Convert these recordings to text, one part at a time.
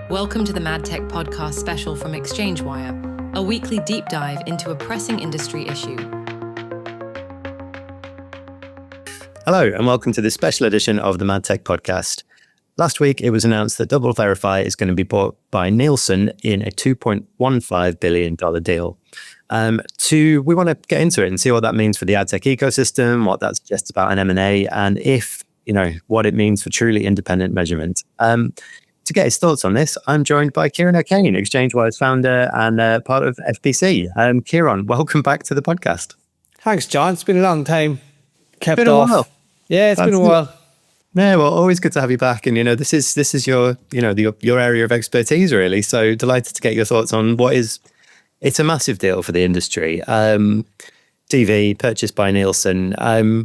Welcome to the MadTech Podcast special from ExchangeWire, a weekly deep dive into a pressing industry issue. Hello, and welcome to this special edition of the MadTech Podcast. Last week, it was announced that DoubleVerify is going to be bought by Nielsen in a $2.15 billion deal. We want to get into it and see what that means for the ad tech ecosystem, what that suggests about an M&A, and what it means for truly independent measurement. To get his thoughts on this, I'm joined by Ciaran, ExchangeWire's founder and part of FPC. Ciaran, welcome back to the podcast. Thanks, John. It's been a long time. Been a while. Yeah, it's been a while. Yeah, well, always good to have you back. And this is your your area of expertise, really. So delighted to get your thoughts on it's a massive deal for the industry. DV purchased by Nielsen.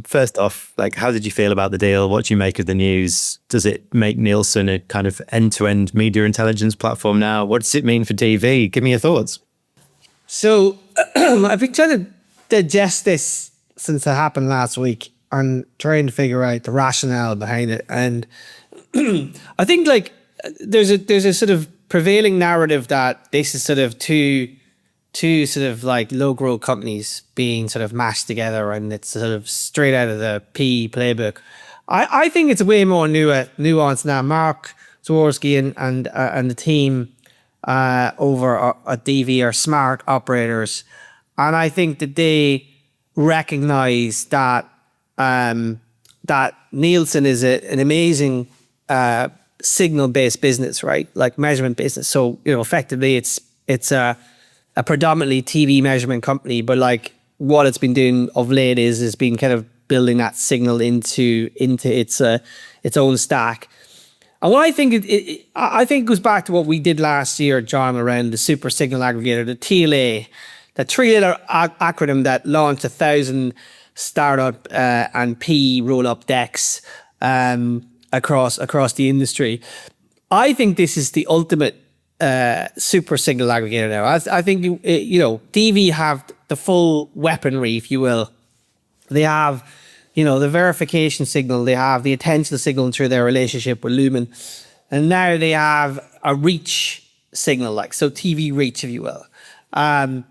First off, how did you feel about the deal? What do you make of the news? Does it make Nielsen a kind of end-to-end media intelligence platform now? What does it mean for DV? Give me your thoughts. So I've been trying to digest this since it happened last week and trying to figure out the rationale behind it. And I think there's a sort of prevailing narrative that this is sort of two sort of low growth companies being sort of mashed together, and it's sort of straight out of the PE playbook. I think it's way more nuanced now. Mark Zworsky and the team over at DV are smart operators, and I think that they recognize that that Nielsen is an amazing signal based business, right? Like measurement business. So effectively it's a predominantly TV measurement company, but what it's been doing of late is been kind of building that signal into its own stack. And what I think it goes back to what we did last year, John, around the super signal aggregator, the TLA, the three-letter acronym that launched 1,000 startup and PE roll-up decks across the industry. I think this is the ultimate super signal aggregator now. I think DV have the full weaponry, if you will. They have the verification signal, they have the attentional signal through their relationship with Lumen, and now they have a reach signal, so TV reach, if you will, and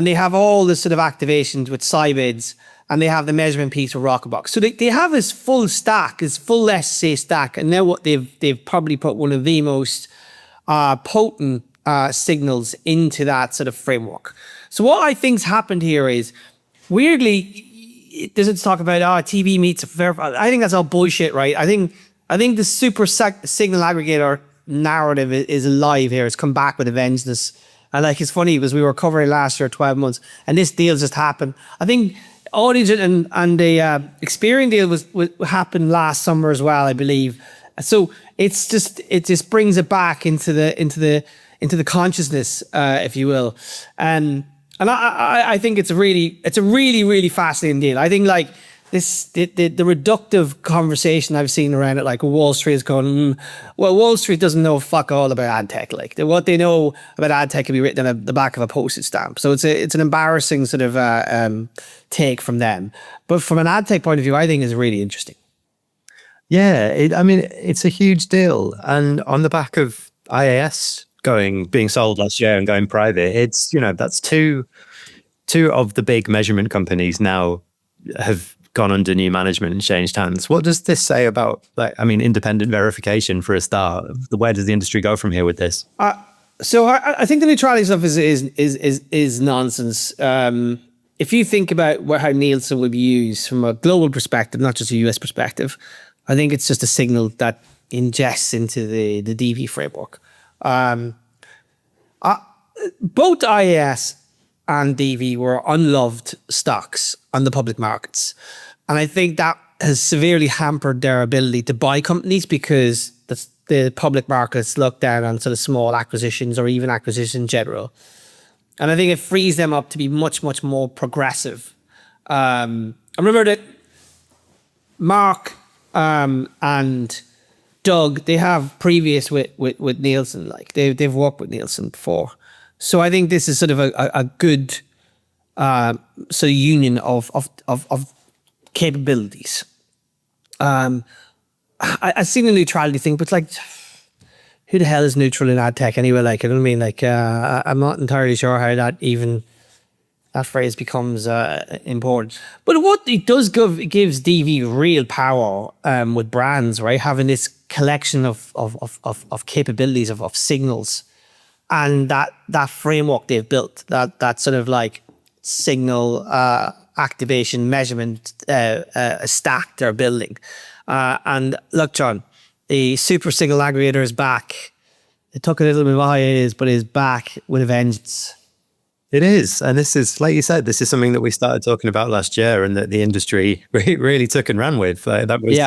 they have all the sort of activations with Sybids, and they have the measurement piece with Rockerbox. So they have this full stack, this full SSA stack, and now what they've probably put one of the most potent signals into that sort of framework. So what I think's happened here is, weirdly, it doesn't talk about TV meets verify. I think that's all bullshit, right? I think the super signal aggregator narrative is alive here. It's come back with a vengeance. And it's funny because we were covering last year 12 months, and this deal just happened. I think Audigen and the Experian deal was happened last summer as well, I believe. So it just brings it back into the consciousness, if you will, and I think it's a really fascinating deal. I think the reductive conversation I've seen around it, Wall Street is going, well, Wall Street doesn't know fuck all about ad tech. What they know about ad tech can be written on the back of a postage stamp. So it's an embarrassing sort of take from them. But from an ad tech point of view, I think it's really interesting. Yeah, it's a huge deal. And on the back of IAS being sold last year and going private, it's, that's two of the big measurement companies now have gone under new management and changed hands. What does this say about, independent verification for a start? Where does the industry go from here with this? So I think the neutrality stuff is nonsense. If you think about how Nielsen would be used from a global perspective, not just a US perspective, I think it's just a signal that ingests into the DV framework. Both IAS and DV were unloved stocks on the public markets. And I think that has severely hampered their ability to buy companies because the public markets look down on sort of small acquisitions or even acquisitions in general. And I think it frees them up to be much, much more progressive. I remember that Mark and Doug, they have previous with Nielsen, they've worked with Nielsen before. So I think this is sort of a good sort of union of capabilities. I've seen the neutrality thing, but who the hell is neutral in ad tech anyway? Like, I don't mean like, I'm not entirely sure how that phrase becomes important. But what it does give, it gives DV real power with brands, right? Having this collection of capabilities, of signals, and that framework they've built, that sort of like signal activation measurement stack they're building. And look, John, the super signal aggregator is back. It took a little bit of a hiatus, but is back with a vengeance. It is. And this is, like you said, this is something that we started talking about last year and that the industry really took and ran with. That was,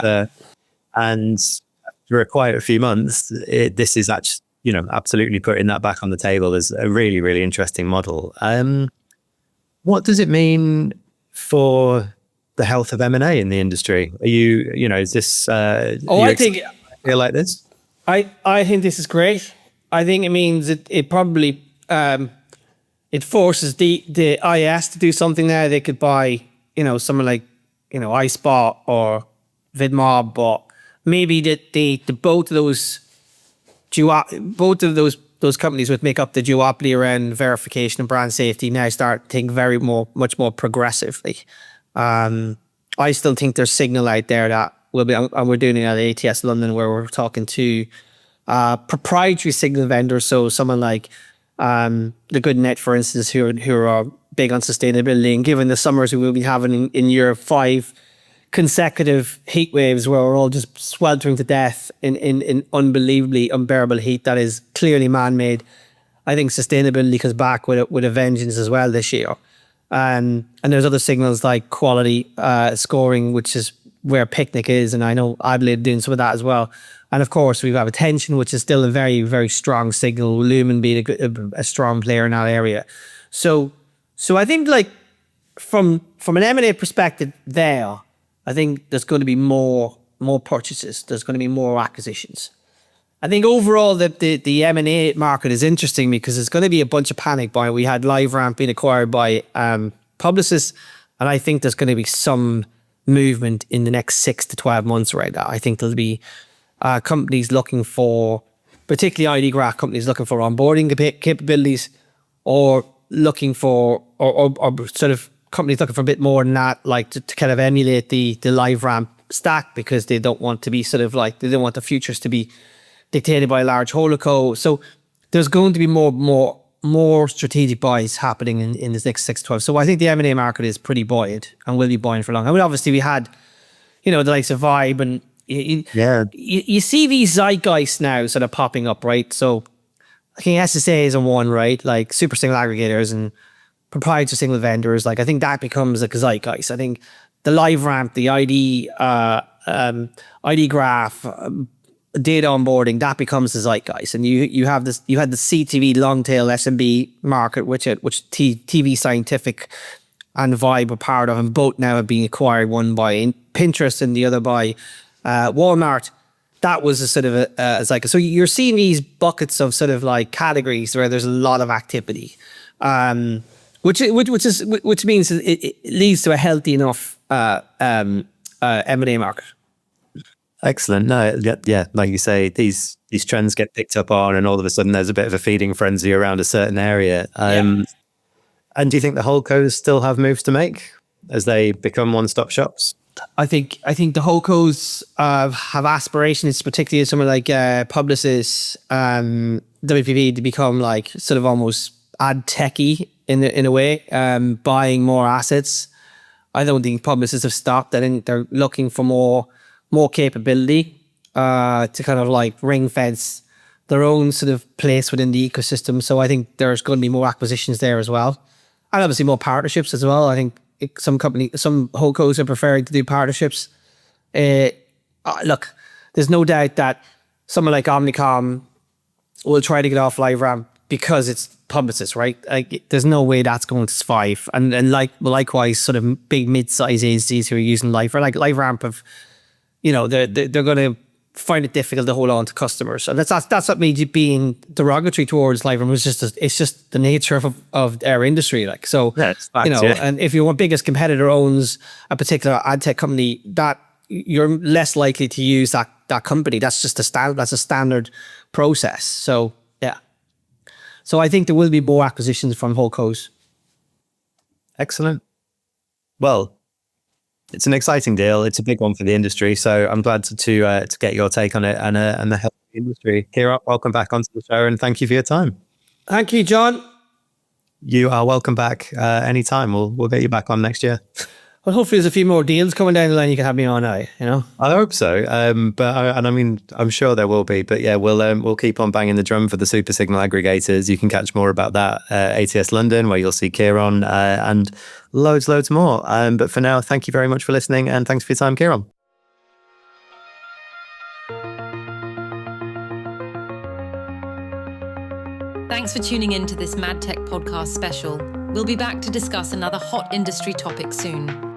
and for quite a few months, this is actually, absolutely putting that back on the table as a really, really interesting model. What does it mean for the health of M&A in the industry? Are you, is this, I think, feel like this? I think this is great. I think it means it probably, it forces the IS to do something there. They could buy, someone like, iSpot or VidMob, but maybe the both of those companies would make up the duopoly around verification and brand safety now start to think much more progressively. I still think there's signal out there that will be, and we're doing it at ATS London where we're talking to proprietary signal vendors. So someone like the GoodNet, for instance, who are big on sustainability, and given the summers we will be having in Europe, 5 consecutive heat waves where we're all just sweltering to death in unbelievably unbearable heat that is clearly man-made. I think sustainability comes back with a vengeance as well this year. And there's other signals like quality scoring, which is where Picnic is, and I know Adelaide doing some of that as well. And of course, we have attention, which is still a very, very strong signal. Lumen being a strong player in that area. So I think like from an M&A perspective there, I think there's going to be more purchases. There's going to be more acquisitions. I think overall the M&A market is interesting because there's going to be a bunch of panic buying. We had LiveRamp being acquired by Publicis, and I think there's going to be some movement in the next 6 to 12 months right now. I think there'll be companies looking for, particularly ID graph companies looking for onboarding capabilities, or looking for, or sort of companies looking for a bit more than that, like to kind of emulate the LiveRamp stack, because they don't want to be sort of like, they don't want the futures to be dictated by a large holdco. So there's going to be more strategic buys happening in this next 6 to 12. So I think the M&A market is pretty buoyant and will be buoyant for long. I mean, obviously we had, the likes of Vibe, and you see these zeitgeists now sort of popping up, right? So I think SSA is one, right? Like super single aggregators and proprietary single vendors. Like I think that becomes a zeitgeist. I think the LiveRamp, the ID graph, data onboarding, that becomes the zeitgeist. And you had the CTV long tail SMB market, which TV Scientific and Vibe were part of, and both now have been acquired, one by Pinterest and the other by Walmart. That was a sort of a zeitgeist. So you're seeing these buckets of sort of like categories where there's a lot of activity, which means it leads to a healthy enough M&A market. Excellent. No, yeah, like you say, these trends get picked up on, and all of a sudden there's a bit of a feeding frenzy around a certain area. And do you think the holdcos still have moves to make as they become one-stop shops? I think the holdcos have aspirations, particularly someone like Publicis, WPP, to become like sort of almost ad techy in a way, buying more assets. I don't think Publicis have stopped. I think they're looking for more capability to kind of like ring fence their own sort of place within the ecosystem. So I think there's going to be more acquisitions there as well, and obviously more partnerships as well. I think some holdcos are preferring to do partnerships. Look, there's no doubt that someone like Omnicom will try to get off LiveRamp because it's Publicis, right? Like, there's no way that's going to survive. And likewise, sort of big mid-sized agencies who are using LiveRamp have, they're going to find it difficult to hold on to customers, and that's not me being derogatory towards LiveRamp. It's just the nature of our industry. Like, so, and if your biggest competitor owns a particular ad tech company, that you're less likely to use that that company. That's just that's a standard process. So yeah. So I think there will be more acquisitions from holdcos. Excellent. Well, it's an exciting deal. It's a big one for the industry. So I'm glad to get your take on it and the health of the industry. Ciaran, welcome back onto the show and thank you for your time. Thank you, John. You are welcome back anytime. We'll get you back on next year. Well, hopefully there's a few more deals coming down the line. You can have me on now, you know? I hope so. I'm sure there will be. But yeah, we'll keep on banging the drum for the super signal aggregators. You can catch more about that ATS London, where you'll see Ciaran and loads more. But for now, thank you very much for listening, and thanks for your time, Ciaran. Thanks for tuning in to this MadTech Podcast special. We'll be back to discuss another hot industry topic soon.